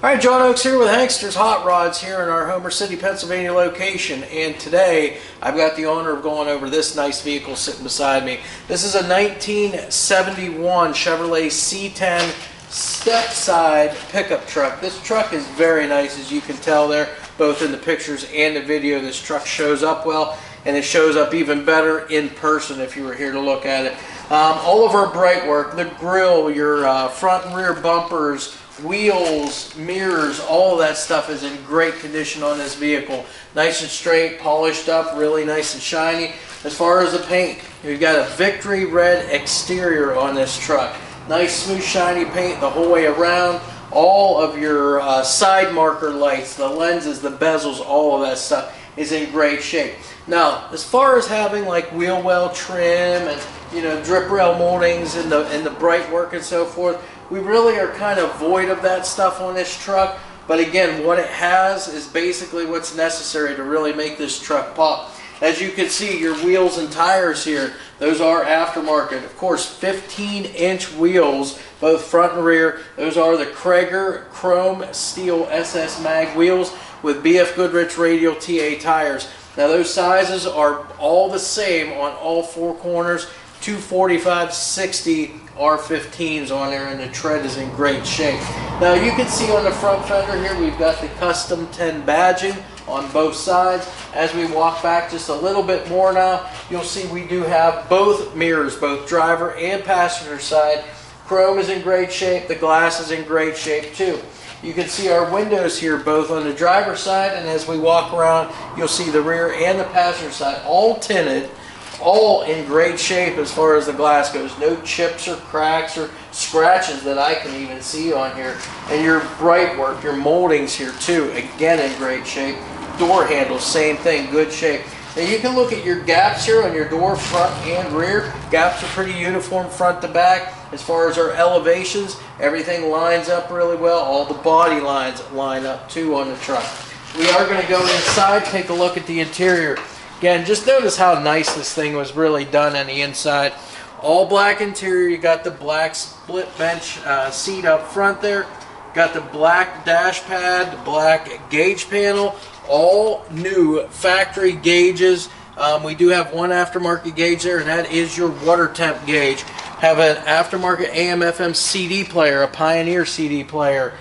Alright, John Oaks here with Hankster's Hot Rods here in our Homer City, Pennsylvania location, and today I've got the honor of going over this nice vehicle sitting beside me. This is a 1971 Chevrolet C10 step-side pickup truck. This truck is very nice, as you can tell there, both in the pictures and the video. This truck shows up well, and it shows up even better in person if you were here to look at it. All of our bright work, the grille, your front and rear bumpers, wheels, mirrors, all of that stuff is in great condition on this vehicle. Nice and straight, polished up, really nice and shiny. As far as the paint, you've got a Victory Red exterior on this truck. Nice, smooth, shiny paint the whole way around. All of your side marker lights, the lenses, the bezels, all of that stuff is in great shape. Now, as far as having like wheel well trim and drip rail moldings and the bright work and so forth, we really are kind of void of that stuff on this truck. But again, what it has is basically what's necessary to really make this truck pop. As you can see, your wheels and tires here, those are aftermarket. Of course, 15-inch wheels, both front and rear. Those are the Cragar chrome steel SS mag wheels with BFGoodrich Radial TA tires. Now those sizes are all the same on all four corners. 245 60 R15s on there, and the tread is in great shape. Now you can see on the front fender here we've got the custom 10 badging on both sides. As we walk back just a little bit more now, you'll see we do have both mirrors, both driver and passenger side. Chrome is in great shape, the glass is in great shape too. You can see our windows here both on the driver's side, and as we walk around you'll see the rear and the passenger side all tinted, all in great shape as far as the glass goes. No chips or cracks or scratches that I can even see on here. And your bright work, your moldings here too, again in great shape. Door handles, same thing, good shape. Now you can look at your gaps here on your door, front and rear. Gaps are pretty uniform front to back. As far as our elevations, everything lines up really well. All the body lines line up too on the truck. We are going to go inside, take a look at the interior. Again, just notice how nice this thing was really done on the inside. All black interior. You got the black split bench seat up front there. Got the black dash pad, the black gauge panel. All new factory gauges. We do have one aftermarket gauge there, and that is your water temp gauge. Have an aftermarket AM/FM CD player, a Pioneer CD player.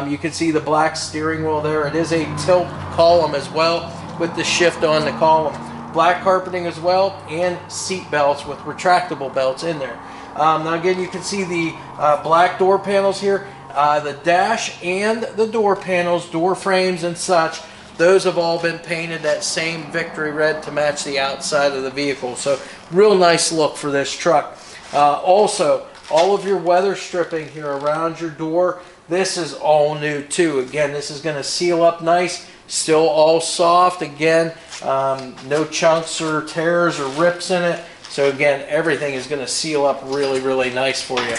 You can see the black steering wheel there. It is a tilt column as well with the shift on the column. Black carpeting as well, and seat belts with retractable belts in there. Now again, you can see the black door panels here. The dash and the door panels, door frames and such, those have all been painted that same Victory Red to match the outside of the vehicle. So real nice look for this truck. Also, all of your weather stripping here around your door, this is all new too. Again, this is going to seal up nice. Still all soft. Again, no chunks or tears or rips in it. So again, everything is going to seal up really, really nice for you.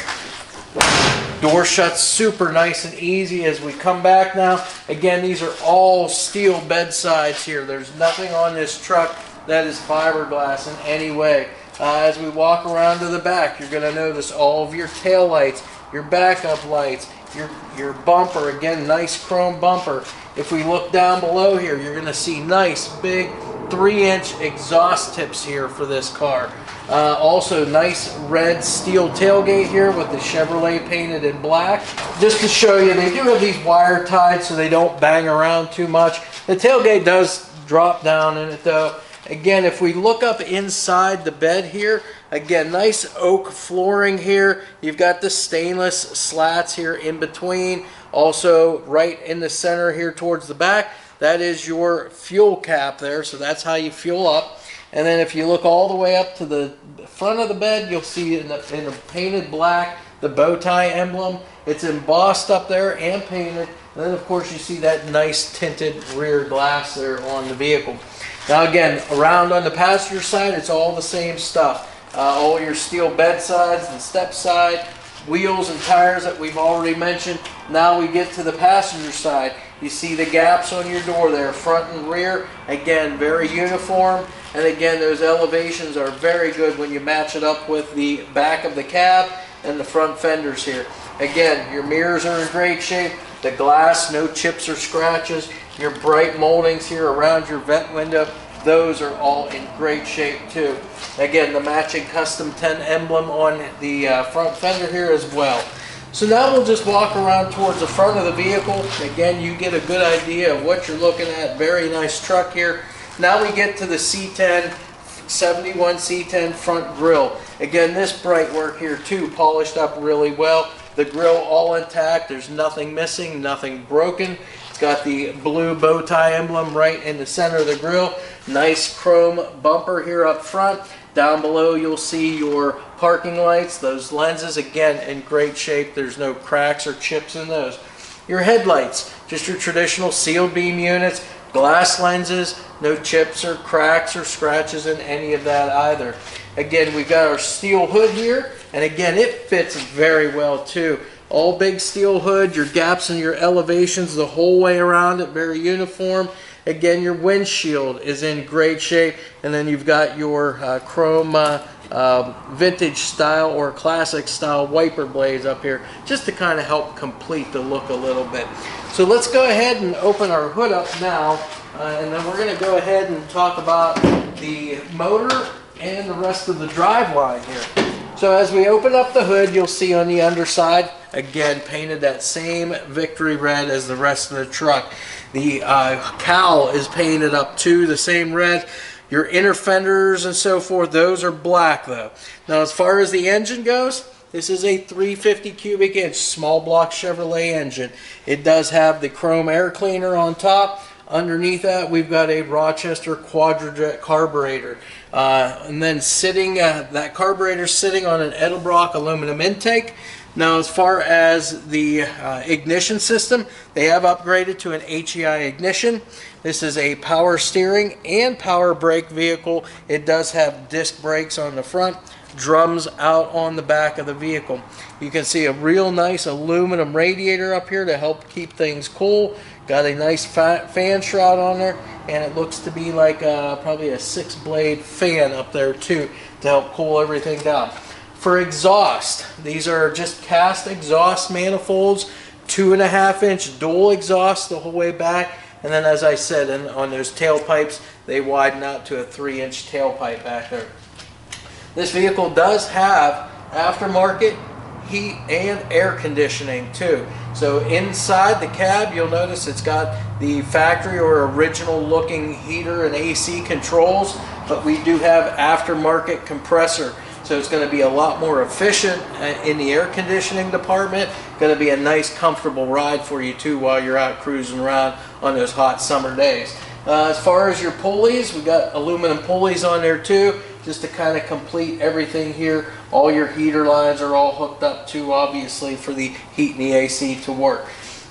Door shuts super nice and easy as we come back now. Again, these are all steel bedsides here. There's nothing on this truck that is fiberglass in any way. As we walk around to the back, you're going to notice all of your tail lights, your backup lights, your bumper, again, nice chrome bumper. If we look down below here, you're going to see nice big 3-inch exhaust tips here for this car. Also nice red steel tailgate here with the Chevrolet painted in black. Just to show you, they do have these wire tied so they don't bang around too much. The tailgate does drop down in it though. Again, if we look up inside the bed here, again, nice oak flooring here. You've got the stainless slats here in between. Also, right in the center here towards the back, that is your fuel cap there. So that's how you fuel up. And then if you look all the way up to the front of the bed, you'll see in the painted black, the bow tie emblem. It's embossed up there and painted. And then, of course, you see that nice tinted rear glass there on the vehicle. Now again, around on the passenger side, it's all the same stuff. All your steel bed sides and step side, wheels and tires that we've already mentioned. Now we get to the passenger side. You see the gaps on your door there, front and rear. Again, very uniform. And again, those elevations are very good when you match it up with the back of the cab and the front fenders here. Again, your mirrors are in great shape. The glass, no chips or scratches. Your bright moldings here around your vent window, those are all in great shape too. Again, the matching custom 10 emblem on the front fender here as well. So now we'll just walk around towards the front of the vehicle. Again, you get a good idea of what you're looking at. Very nice truck here. Now we get to the C10, 71 C10 front grille. Again, this bright work here too, polished up really well. The grille all intact. There's nothing missing, nothing broken. It's got the blue bow tie emblem right in the center of the grille. Nice chrome bumper here up front. Down below you'll see your parking lights. Those lenses, again, in great shape. There's no cracks or chips in those. Your headlights, just your traditional sealed beam units. Glass lenses, no chips or cracks or scratches in any of that either. Again, we've got our steel hood here, and again, it fits very well too. All big steel hood, your gaps and your elevations the whole way around it, very uniform. Again, your windshield is in great shape, and then you've got your chrome vintage style or classic style wiper blades up here, just to kind of help complete the look a little bit. So let's go ahead and open our hood up now, and then we're going to go ahead and talk about the motor and the rest of the drive line here. So as we open up the hood, you'll see on the underside, again, painted that same victory red as the rest of the truck. The cowl is painted up too, the same red. Your inner fenders and so forth, those are black though. Now as far as the engine goes, this is a 350 cubic inch small block Chevrolet engine. It does have the chrome air cleaner on top. Underneath that, we've got a Rochester Quadrajet carburetor. And then sitting, that carburetor sitting on an Edelbrock aluminum intake. Now as far as the ignition system, they have upgraded to an HEI ignition. This is a power steering and power brake vehicle. It does have disc brakes on the front, drums out on the back of the vehicle. You can see a real nice aluminum radiator up here to help keep things cool. Got a nice fan shroud on there, and it looks to be like probably a 6-blade fan up there too to help cool everything down. For exhaust, these are just cast exhaust manifolds, 2.5-inch dual exhaust the whole way back, and then as I said, on those tailpipes, they widen out to a 3-inch tailpipe back there. This vehicle does have aftermarket heat and air conditioning too. So inside the cab, you'll notice it's got the factory or original looking heater and AC controls, but we do have aftermarket compressor. So it's going to be a lot more efficient in the air conditioning department. Going to be a nice comfortable ride for you too while you're out cruising around on those hot summer days. As far as your pulleys, we got aluminum pulleys on there too, just to kind of complete everything here. All your heater lines are all hooked up too, obviously, for the heat and the AC to work.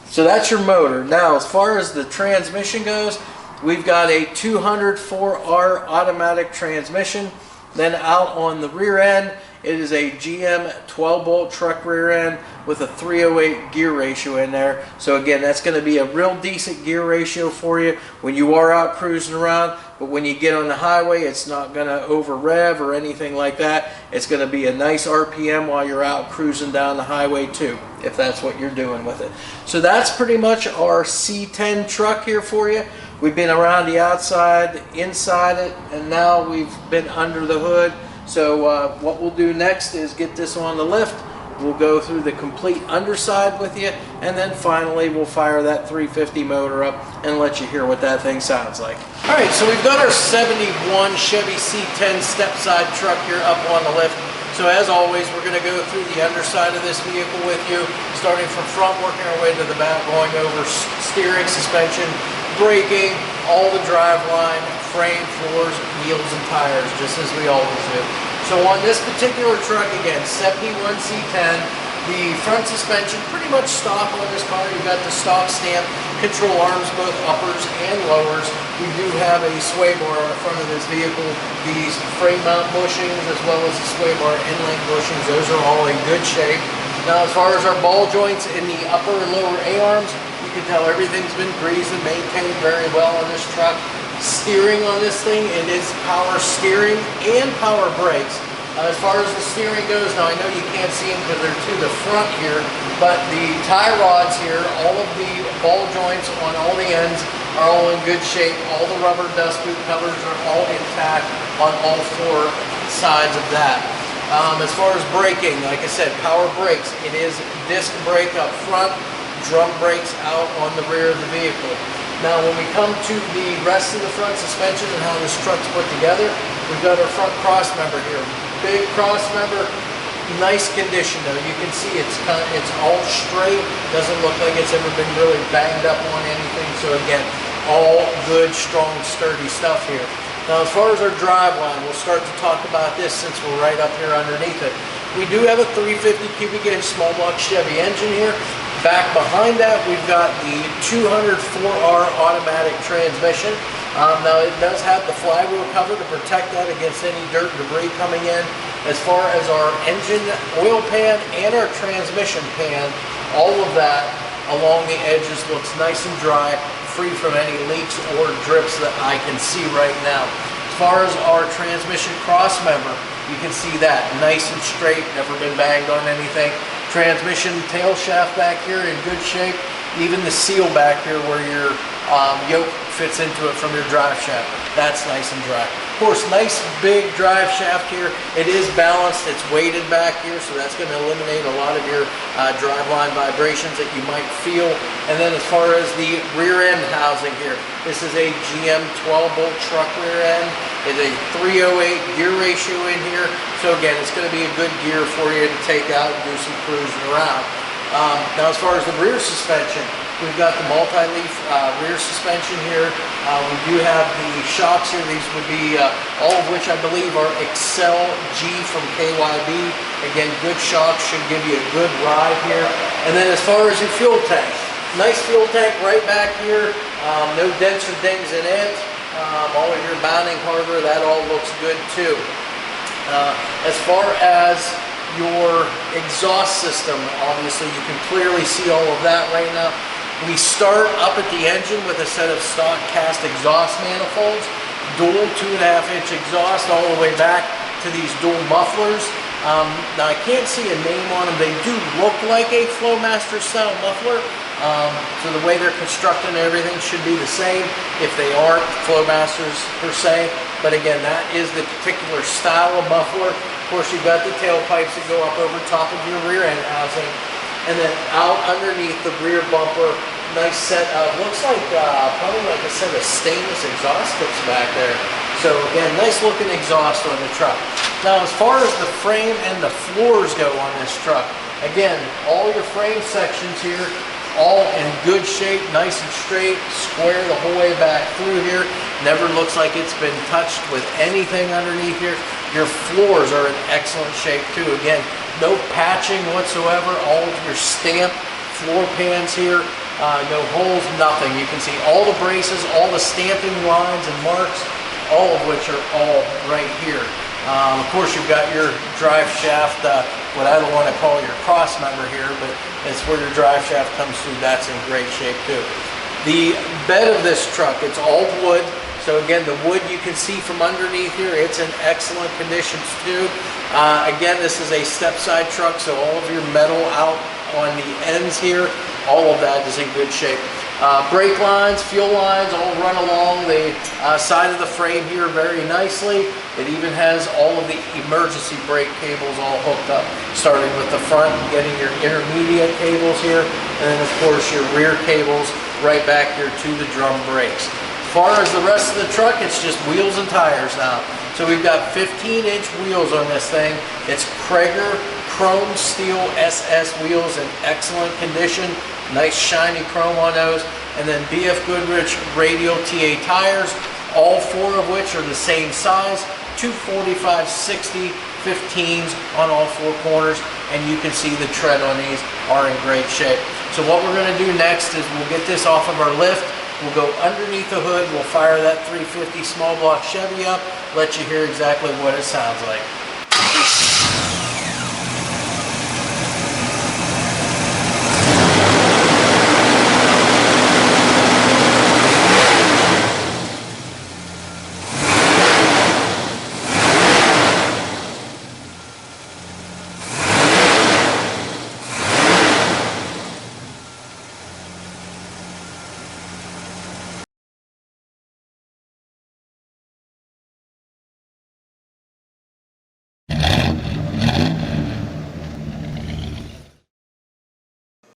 So that's your motor. Now, as far as the transmission goes, we've got a 204R automatic transmission. Then out on the rear end, it is a GM 12-bolt truck rear end with a 308 gear ratio in there. So again, that's going to be a real decent gear ratio for you when you are out cruising around. But when you get on the highway, it's not going to over rev or anything like that. It's going to be a nice RPM while you're out cruising down the highway too, if that's what you're doing with it. So that's pretty much our C10 truck here for you. We've been around the outside, inside it, and now we've been under the hood. So what we'll do next is get this on the lift. We'll go through the complete underside with you, and then finally we'll fire that 350 motor up and let you hear what that thing sounds like. All right, so we've got our 71 Chevy C10 step-side truck here up on the lift. So as always, we're going to go through the underside of this vehicle with you, starting from front, working our way to the back, going over steering, suspension, braking, all the drive line, frame, floors, wheels, and tires, just as we always do. So on this particular truck, again, 71 C10, the front suspension pretty much stock on this car. You've got the stock stamp control arms, both uppers and lowers. We do have a sway bar on the front of this vehicle. These frame mount bushings as well as the sway bar inlink bushings, those are all in good shape. Now as far as our ball joints in the upper and lower A-arms, you can tell everything's been greased and maintained very well on this truck. Steering on this thing, it is power steering and power brakes. As far as the steering goes, now I know you can't see them because they're to the front here, but the tie rods here, all of the ball joints on all the ends are all in good shape. All the rubber dust boot covers are all intact on all four sides of that. As far as braking, like I said, power brakes. It is disc brake up front, drum brakes out on the rear of the vehicle. Now when we come to the rest of the front suspension and how this truck's put together, we've got our front cross member here. Big cross member, nice condition though. You can see it's all straight. Doesn't look like it's ever been really banged up on anything. So again, all good, strong, sturdy stuff here. Now as far as our drive line, we'll start to talk about this since we're right up here underneath it. We do have a 350 cubic inch small block Chevy engine here. Back behind that, we've got the 204R automatic transmission. Now it does have the flywheel cover to protect that against any dirt debris coming in. As far as our engine oil pan and our transmission pan, all of that along the edges looks nice and dry, free from any leaks or drips that I can see right now. As far as our transmission cross member, you can see that nice and straight, never been banged on anything. Transmission tail shaft back here in good shape. Even the seal back here where your yoke fits into it from your drive shaft, that's nice and dry. Of course, nice big drive shaft here. It is balanced, it's weighted back here, so that's going to eliminate a lot of your driveline vibrations that you might feel. And then as far as the rear end housing here, this is a GM 12-bolt truck rear end. It's a 308 gear ratio in here, so again, it's going to be a good gear for you to take out and do some cruising around. Now as far as the rear suspension, we've got the multi-leaf rear suspension here. We do have the shocks here. These would be all of which I believe are Excel G from KYB. Again, good shocks, should give you a good ride here. And then as far as your fuel tank, nice fuel tank right back here. No dents or dings in it. All of your mounting hardware, that all looks good too. As far as your exhaust system, obviously you can clearly see all of that right now. We start up at the engine with a set of stock cast exhaust manifolds, dual 2.5-inch exhaust all the way back to these dual mufflers. Now I can't see a name on them. They do look like a Flowmaster style muffler. So the way they're constructed and everything should be the same if they aren't Flowmasters per se. But again, that is the particular style of muffler. Of course, you've got the tailpipes that go up over top of your rear end housing. And then out underneath the rear bumper, nice set of, looks like probably like a set of stainless exhaust tips back there. So again, nice looking exhaust on the truck. Now as far as the frame and the floors go on this truck, again, all your frame sections here, all in good shape, nice and straight, square the whole way back through here. Never looks like it's been touched with anything underneath here. Your floors are in excellent shape too. Again, no patching whatsoever. All of your stamped floor pans here, no holes, nothing. You can see all the braces, all the stamping lines and marks, all of which are all right here. Of course, you've got your drive shaft, what I don't want to call your cross member here, but it's where your drive shaft comes through. That's in great shape too. The bed of this truck, it's all wood. So again, the wood you can see from underneath here, it's in excellent conditions too. Again, this is a step side truck, so all of your metal out on the ends here, all of that is in good shape. Brake lines, fuel lines all run along the side of the frame here very nicely. It even has all of the emergency brake cables all hooked up, starting with the front, getting your intermediate cables here, and then of course your rear cables right back here to the drum brakes. As far as the rest of the truck, it's just wheels and tires now. So we've got 15-inch wheels on this thing. It's Cragar chrome steel SS wheels in excellent condition. Nice shiny chrome on those. And then BFGoodrich Radial TA tires, all four of which are the same size, 245/60 15s on all four corners. And you can see the tread on these are in great shape. So what we're going to do next is we'll get this off of our lift. We'll go underneath the hood, we'll fire that 350 small block Chevy up, let you hear exactly what it sounds like.